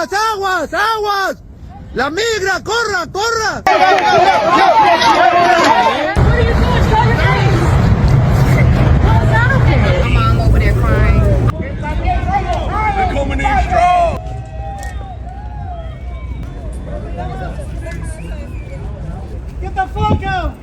Aguas, aguas, aguas. La migra, corra, corra. My mom over there crying. They're coming in strong. Get the fuck out.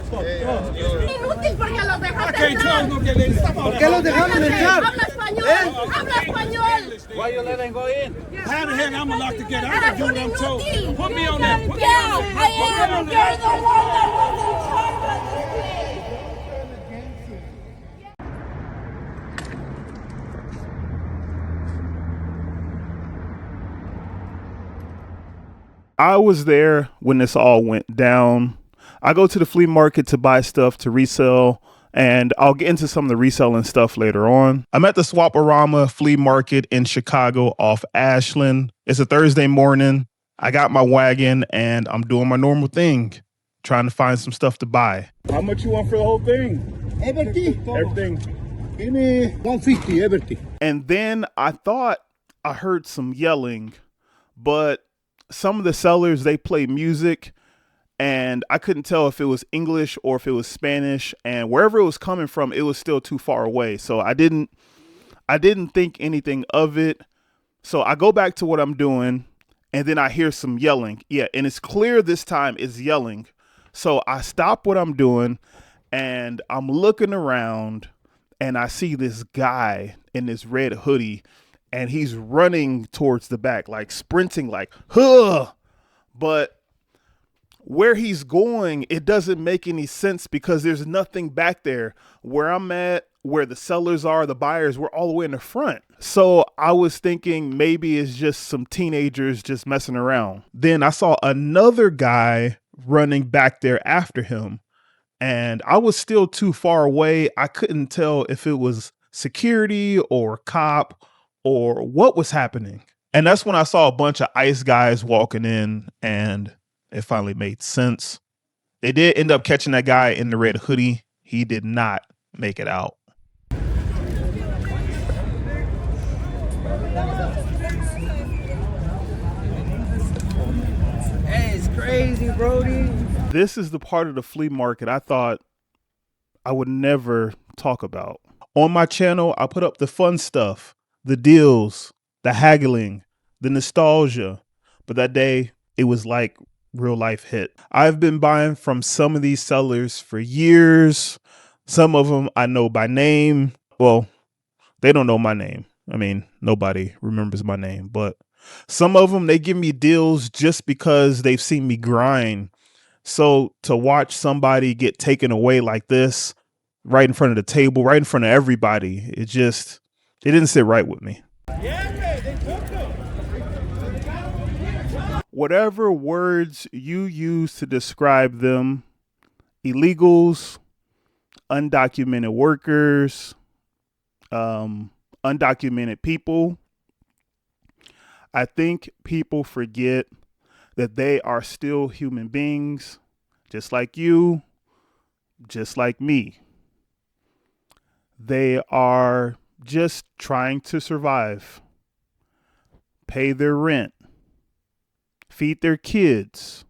Inútil porque los dejaste Can't tell entrar. them que le estamos ¿Por qué los dejaron entrar? Habla español, habla español. Why you letting go in? How the hell I'm allowed to get out? I Eres do un what I'm told. inútil. Put me on that. Put me Yeah, on I that. am. You're the one that was in charge of this place. I was there when this all went down. I go to the flea market to buy stuff to resell, and I'll get into some of the reselling stuff later on. I'm at the Swaparama flea market in Chicago off Ashland. It's a Thursday morning. I got my wagon and I'm doing my normal thing, trying to find some stuff to buy. How much you want for the whole thing? Everything. Give me 150, everything. And then I thought I heard some yelling, but some of the sellers, they play music, and I couldn't tell if it was English or if it was Spanish, and wherever it was coming from, it was still too far away. So I didn't think anything of it. So I go back to what I'm doing, and then I hear some yelling. Yeah, and it's clear this time it's yelling. So I stop what I'm doing, and I'm looking around, and I see this guy in this red hoodie, and he's running towards the back, like sprinting, like, huh. But where he's going, it doesn't make any sense because there's nothing back there. Where I'm at, where the sellers are, the buyers, we're all the way in the front. So I was thinking maybe it's just some teenagers just messing around. Then I saw another guy running back there after him, and I was still too far away. I couldn't tell if it was security or cop or what was happening. And that's when I saw a bunch of ICE guys walking in, and it finally made sense. They did end up catching that guy in the red hoodie. He did not make it out. Hey, it's crazy, Brody. This is the part of the flea market I thought I would never talk about. On my channel, I put up the fun stuff, the deals, the haggling, the nostalgia. But that day, it was like real life hit. I've been buying from some of these sellers for years. Some of them I know by name. Well, they don't know my name. I mean, nobody remembers my name. But some of them, they give me deals just because they've seen me grind. So to watch somebody get taken away like this, right in front of the table, right in front of everybody, it didn't sit right with me. Whatever words you use to describe them, illegals, undocumented workers, undocumented people, I think people forget that they are still human beings, just like you, just like me. They are just trying to survive, pay their rent, feed their kids,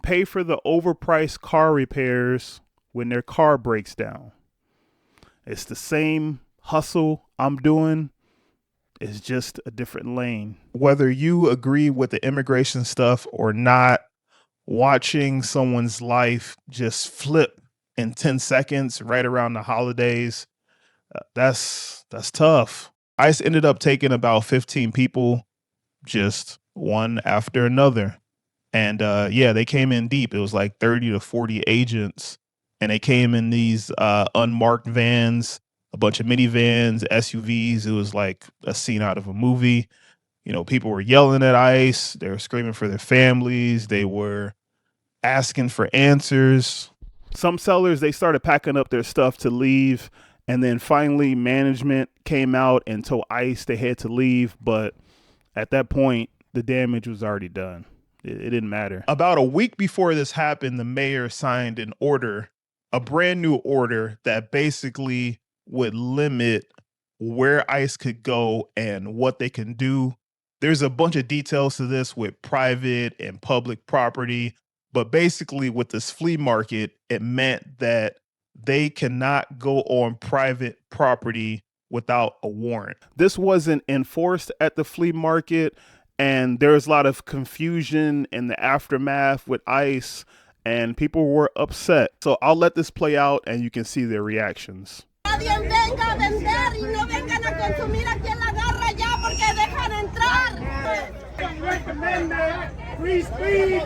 pay for the overpriced car repairs when their car breaks down. It's the same hustle I'm doing. It's just a different lane. Whether you agree with the immigration stuff or not, watching someone's life just flip in 10 seconds right around the holidays, that's tough. ICE ended up taking about 15 people, just one after another. And yeah, they came in deep. It was like 30 to 40 agents, and they came in these unmarked vans, a bunch of minivans, SUVs. It was like a scene out of a movie. You know, people were yelling at ICE. They were screaming for their families. They were asking for answers. Some sellers, they started packing up their stuff to leave. And then finally management came out and told ICE they had to leave. But at that point, the damage was already done. It didn't matter. About a week before this happened, the mayor signed an order, a brand new order that basically would limit where ICE could go and what they can do. There's a bunch of details to this with private and public property, but basically with this flea market, it meant that they cannot go on private property without a warrant. This wasn't enforced at the flea market, and there's a lot of confusion in the aftermath with ICE, and people were upset. So I'll let this play out and you can see their reactions. Nadie venga a vender y no vengan a consumir aquí en la garra ya porque dejan entrar. Recommend that free speech.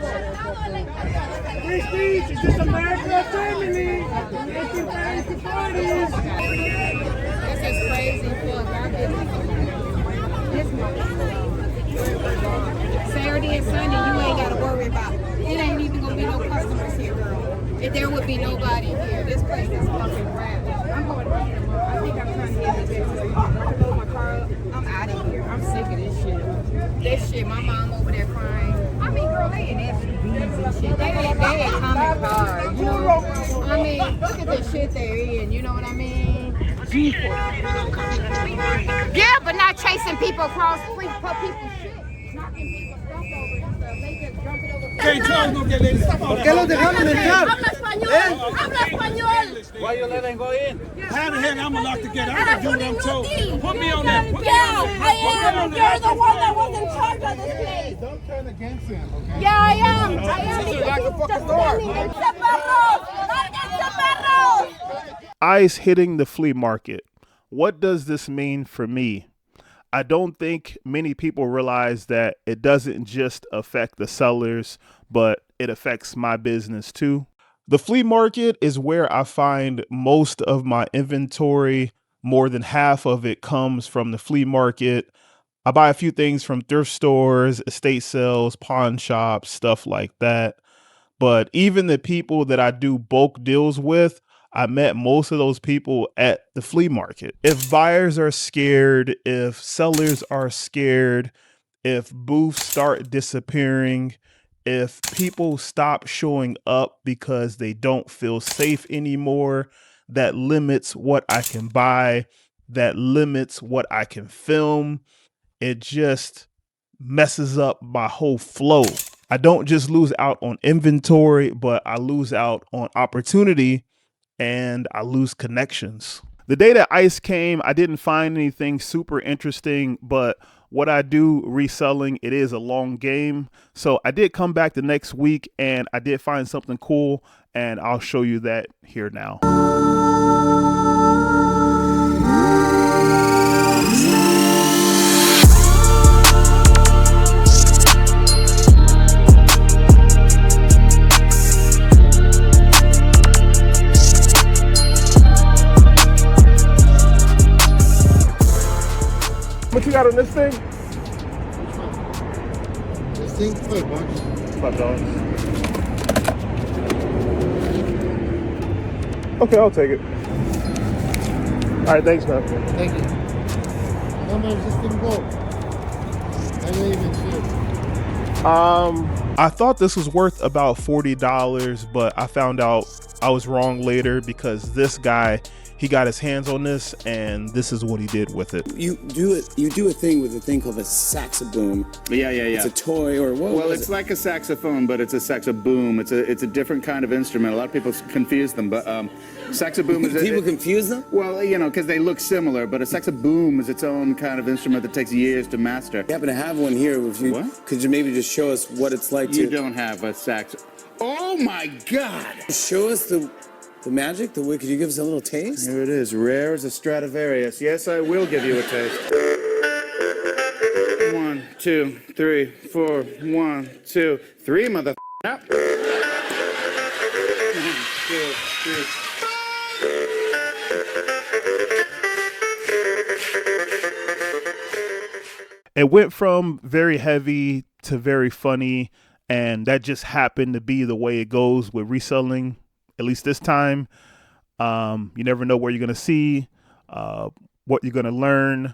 Free speech is just a matter of Germany. Making fancy parties. This is crazy fuck. Saturday and Sunday, you ain't gotta worry about it. It ain't even gonna be no customers here, girl. If there would be nobody here. This place is fucking rap. I'm going right here tomorrow. I think I'm trying to get this business. I can load my car up. I'm out of here. I'm sick of this shit. This shit, my mom over there crying. I mean, girl, they in SUVs and shit. They ain't comic cars, you know? I mean, look at the shit they're in, you know what I mean? Yeah, but not chasing people across the street for people's shit. Knocking people's stuff over and stuff. They just dump it over. Can't close no get ladies. ¿Por qué los dejaron entrar? Habla español, habla español. Why you let them go in? How the hell I'm locked to get out? I do what I'm told. Put me on that. Put me Yeah, on I that. am. You're the one that was in charge of this place. Don't turn against him, okay? Yeah, I am. I am because he's just standing there. ¡Perros! ¡Lárguense, perros! ICE hitting the flea market. What does this mean for me? I don't think many people realize that it doesn't just affect the sellers, but it affects my business too. The flea market is where I find most of my inventory. More than half of it comes from the flea market. I buy a few things from thrift stores, estate sales, pawn shops, stuff like that. But even the people that I do bulk deals with, I met most of those people at the flea market. If buyers are scared, if sellers are scared, if booths start disappearing, if people stop showing up because they don't feel safe anymore, that limits what I can buy, that limits what I can film. It just messes up my whole flow. I don't just lose out on inventory, but I lose out on opportunity and I lose connections. The day that ICE came, I didn't find anything super interesting, but what I do reselling, it is a long game. So I did come back the next week and I did find something cool, and I'll show you that here now. What you got on this thing? This thing, $5. $5. Okay, I'll take it. All right, thanks, man. Thank you. How much does this thing go? I didn't even see it. I thought this was worth about $40, but I found out I was wrong later because this guy, he got his hands on this and this is what he did with it. You do a thing with a thing called a saxoboom. Yeah. It's a toy or what? Well, it's like a saxophone, but it's a saxoboom. It's a different kind of instrument. A lot of people confuse them, but saxoboom is People confuse them? Well, because they look similar, but a saxoboom is its own kind of instrument that takes years to master. You happen to have one here. If you, What? Could you maybe just show us what it's like You to don't have a sax. Oh my God! show us the magic? The way? Could you give us a little taste? Here it is, rare as a Stradivarius. Yes, I will give you a taste. 1, 2, 3, 4. 1, 2, 3, mother. 1, 2, 3. It went from very heavy to very funny, and that just happened to be the way it goes with reselling, at least this time. You never know where you're going to see, what you're going to learn,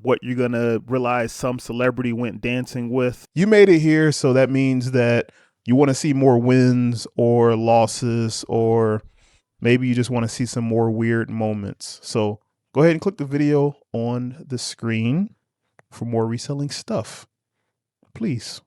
what you're going to realize some celebrity went dancing with. You made it here, so that means that you want to see more wins or losses, or maybe you just want to see some more weird moments. So Go ahead and click the video on the screen for more reselling stuff, please.